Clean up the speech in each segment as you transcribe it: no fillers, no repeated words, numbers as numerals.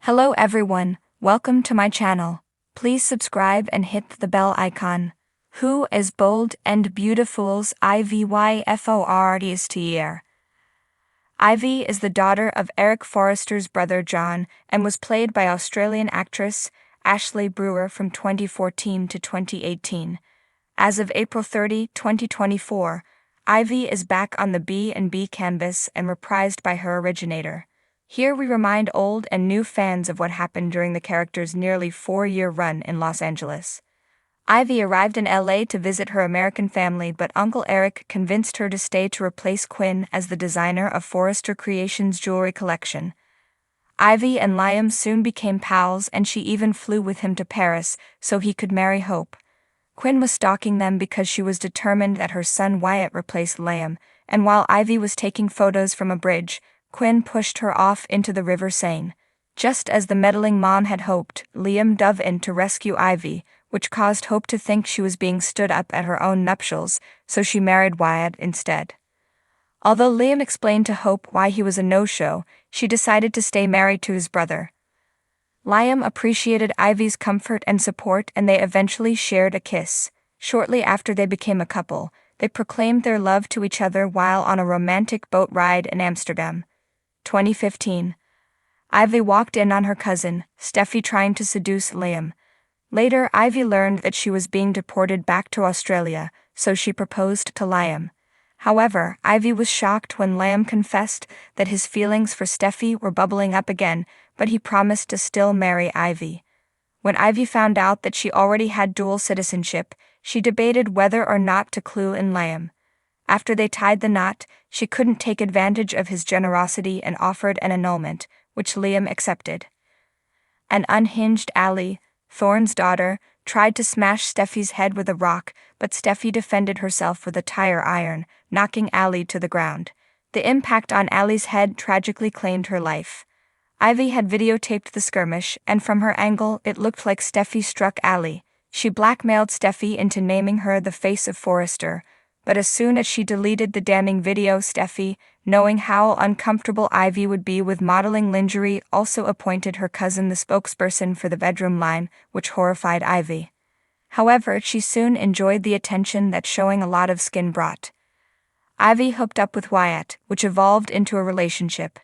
Hello everyone, welcome to my channel. Please subscribe and hit the bell icon. Who is bold and beautiful's Ivy FORRESTER? Ivy is the daughter of Eric Forrester's brother John and was played by Australian actress Ashley Brewer from 2014 to 2018. As of April 30, 2024, Ivy is back on the B&B canvas and reprised by her originator. Here we remind old and new fans of what happened during the character's nearly 4-year run in Los Angeles. Ivy arrived in LA to visit her American family, but Uncle Eric convinced her to stay to replace Quinn as the designer of Forrester Creations' jewelry collection. Ivy and Liam soon became pals, and she even flew with him to Paris so he could marry Hope. Quinn was stalking them because she was determined that her son Wyatt replaced Liam, and while Ivy was taking photos from a bridge, Quinn pushed her off into the river Seine. Just as the meddling mom had hoped, Liam dove in to rescue Ivy, which caused Hope to think she was being stood up at her own nuptials, so she married Wyatt instead. Although Liam explained to Hope why he was a no-show, she decided to stay married to his brother. Liam appreciated Ivy's comfort and support, and they eventually shared a kiss. Shortly after they became a couple, they proclaimed their love to each other while on a romantic boat ride in Amsterdam. 2015. Ivy walked in on her cousin, Steffi, trying to seduce Liam. Later, Ivy learned that she was being deported back to Australia, so she proposed to Liam. However, Ivy was shocked when Liam confessed that his feelings for Steffi were bubbling up again, but he promised to still marry Ivy. When Ivy found out that she already had dual citizenship, she debated whether or not to clue in Liam. After they tied the knot, she couldn't take advantage of his generosity and offered an annulment, which Liam accepted. An unhinged Allie, Thorne's daughter, tried to smash Steffi's head with a rock, but Steffi defended herself with a tire iron, knocking Allie to the ground. The impact on Allie's head tragically claimed her life. Ivy had videotaped the skirmish, and from her angle it looked like Steffi struck Allie. She blackmailed Steffi into naming her the face of Forrester, but as soon as she deleted the damning video, Steffi, knowing how uncomfortable Ivy would be with modeling lingerie, also appointed her cousin the spokesperson for the bedroom line, which horrified Ivy. However, she soon enjoyed the attention that showing a lot of skin brought. Ivy hooked up with Wyatt, which evolved into a relationship.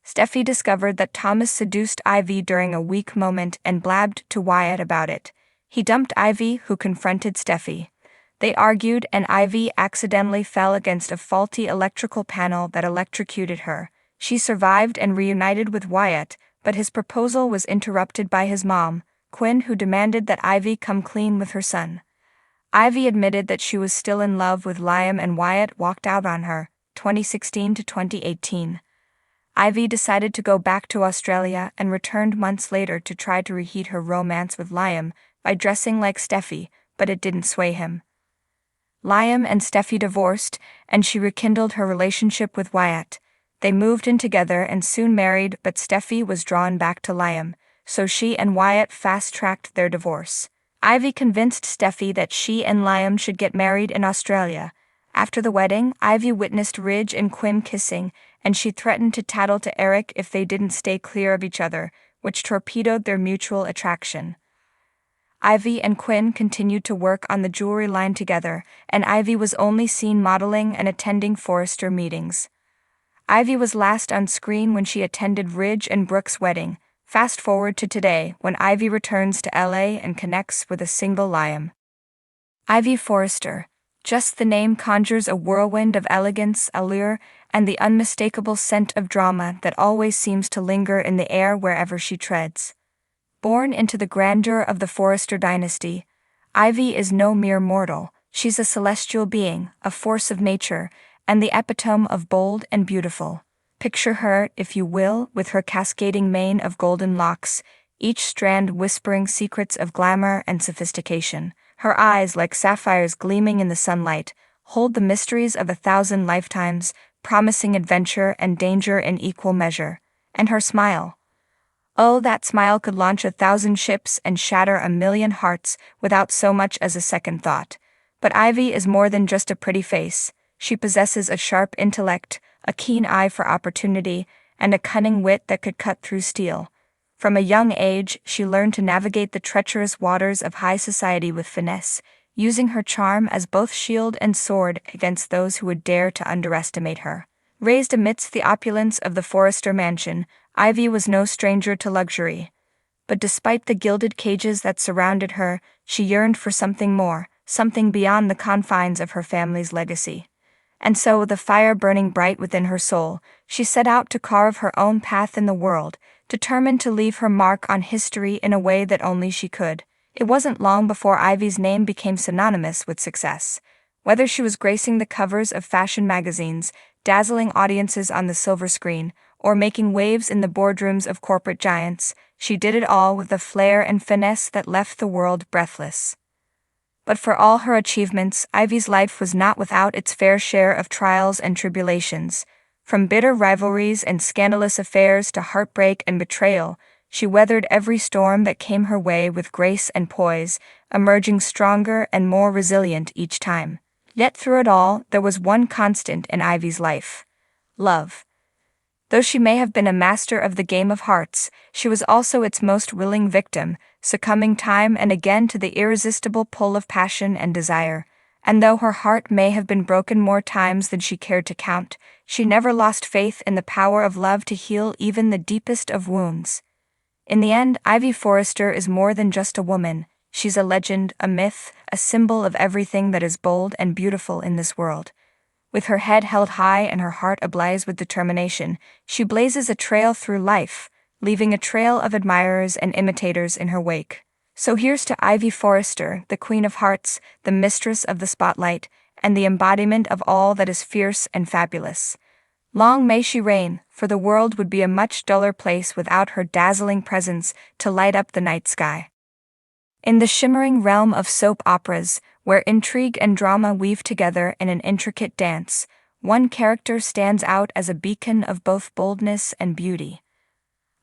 Steffi discovered that Thomas seduced Ivy during a weak moment and blabbed to Wyatt about it. He dumped Ivy, who confronted Steffi. They argued, and Ivy accidentally fell against a faulty electrical panel that electrocuted her. She survived and reunited with Wyatt, but his proposal was interrupted by his mom, Quinn, who demanded that Ivy come clean with her son. Ivy admitted that she was still in love with Liam, and Wyatt walked out on her. 2016 to 2018. Ivy decided to go back to Australia and returned months later to try to reheat her romance with Liam by dressing like Steffi, but it didn't sway him. Liam and Steffi divorced, and she rekindled her relationship with Wyatt. They moved in together and soon married, but Steffi was drawn back to Liam, so she and Wyatt fast-tracked their divorce. Ivy convinced Steffi that she and Liam should get married in Australia. After the wedding, Ivy witnessed Ridge and Quinn kissing, and she threatened to tattle to Eric if they didn't stay clear of each other, which torpedoed their mutual attraction. Ivy and Quinn continued to work on the jewelry line together, and Ivy was only seen modeling and attending Forrester meetings. Ivy was last on screen when she attended Ridge and Brooke's wedding. Fast forward to today, when Ivy returns to LA and connects with a single Liam. Ivy Forrester. Just the name conjures a whirlwind of elegance, allure, and the unmistakable scent of drama that always seems to linger in the air wherever she treads. Born into the grandeur of the Forrester dynasty, Ivy is no mere mortal. She's a celestial being, a force of nature, and the epitome of bold and beautiful. Picture her, if you will, with her cascading mane of golden locks, each strand whispering secrets of glamour and sophistication. Her eyes, like sapphires gleaming in the sunlight, hold the mysteries of 1,000 lifetimes, promising adventure and danger in equal measure. And her smile. Oh, that smile could launch 1,000 ships and shatter 1,000,000 hearts without so much as a second thought. But Ivy is more than just a pretty face. She possesses a sharp intellect, a keen eye for opportunity, and a cunning wit that could cut through steel. From a young age, she learned to navigate the treacherous waters of high society with finesse, using her charm as both shield and sword against those who would dare to underestimate her. Raised amidst the opulence of the Forrester mansion, Ivy was no stranger to luxury. But despite the gilded cages that surrounded her, she yearned for something more, something beyond the confines of her family's legacy. And so, with the fire burning bright within her soul, she set out to carve her own path in the world, determined to leave her mark on history in a way that only she could. It wasn't long before Ivy's name became synonymous with success. Whether she was gracing the covers of fashion magazines, dazzling audiences on the silver screen, or making waves in the boardrooms of corporate giants, she did it all with a flair and finesse that left the world breathless. But for all her achievements, Ivy's life was not without its fair share of trials and tribulations. From bitter rivalries and scandalous affairs to heartbreak and betrayal, she weathered every storm that came her way with grace and poise, emerging stronger and more resilient each time. Yet through it all, there was one constant in Ivy's life: love. Though she may have been a master of the game of hearts, she was also its most willing victim, succumbing time and again to the irresistible pull of passion and desire. And though her heart may have been broken more times than she cared to count, she never lost faith in the power of love to heal even the deepest of wounds. In the end, Ivy Forrester is more than just a woman. She's a legend, a myth, a symbol of everything that is bold and beautiful in this world. With her head held high and her heart ablaze with determination, she blazes a trail through life, leaving a trail of admirers and imitators in her wake. So here's to Ivy Forrester, the Queen of Hearts, the mistress of the spotlight, and the embodiment of all that is fierce and fabulous. Long may she reign, for the world would be a much duller place without her dazzling presence to light up the night sky. In the shimmering realm of soap operas, where intrigue and drama weave together in an intricate dance, one character stands out as a beacon of both boldness and beauty.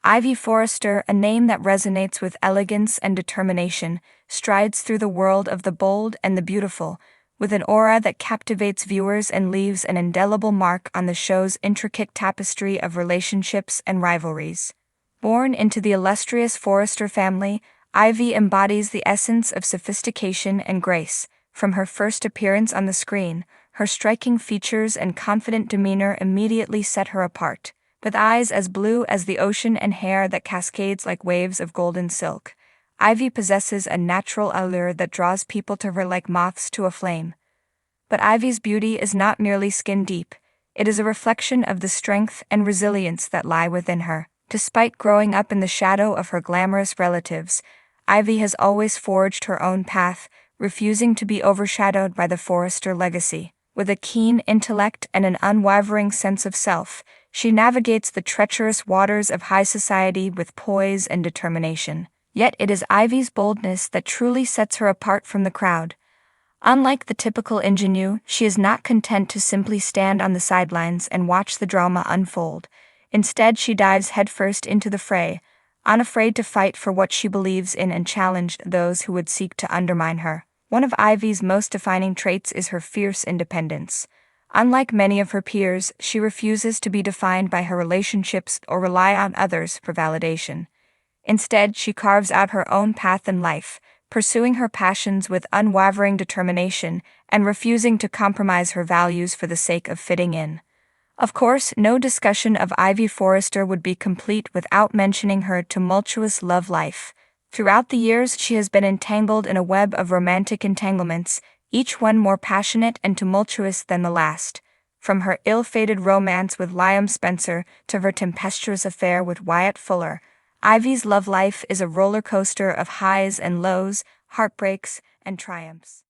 Ivy Forrester, a name that resonates with elegance and determination, strides through the world of the bold and the beautiful, with an aura that captivates viewers and leaves an indelible mark on the show's intricate tapestry of relationships and rivalries. Born into the illustrious Forrester family, Ivy embodies the essence of sophistication and grace. From her first appearance on the screen, her striking features and confident demeanor immediately set her apart. With eyes as blue as the ocean and hair that cascades like waves of golden silk, Ivy possesses a natural allure that draws people to her like moths to a flame. But Ivy's beauty is not merely skin deep, it is a reflection of the strength and resilience that lie within her. Despite growing up in the shadow of her glamorous relatives, Ivy has always forged her own path, refusing to be overshadowed by the Forrester legacy. With a keen intellect and an unwavering sense of self, she navigates the treacherous waters of high society with poise and determination. Yet it is Ivy's boldness that truly sets her apart from the crowd. Unlike the typical ingenue, she is not content to simply stand on the sidelines and watch the drama unfold. Instead, she dives headfirst into the fray, unafraid to fight for what she believes in and challenge those who would seek to undermine her. One of Ivy's most defining traits is her fierce independence. Unlike many of her peers, she refuses to be defined by her relationships or rely on others for validation. Instead, she carves out her own path in life, pursuing her passions with unwavering determination and refusing to compromise her values for the sake of fitting in. Of course, no discussion of Ivy Forrester would be complete without mentioning her tumultuous love life. Throughout the years, she has been entangled in a web of romantic entanglements, each one more passionate and tumultuous than the last. From her ill-fated romance with Liam Spencer to her tempestuous affair with Wyatt Fuller, Ivy's love life is a roller coaster of highs and lows, heartbreaks and triumphs.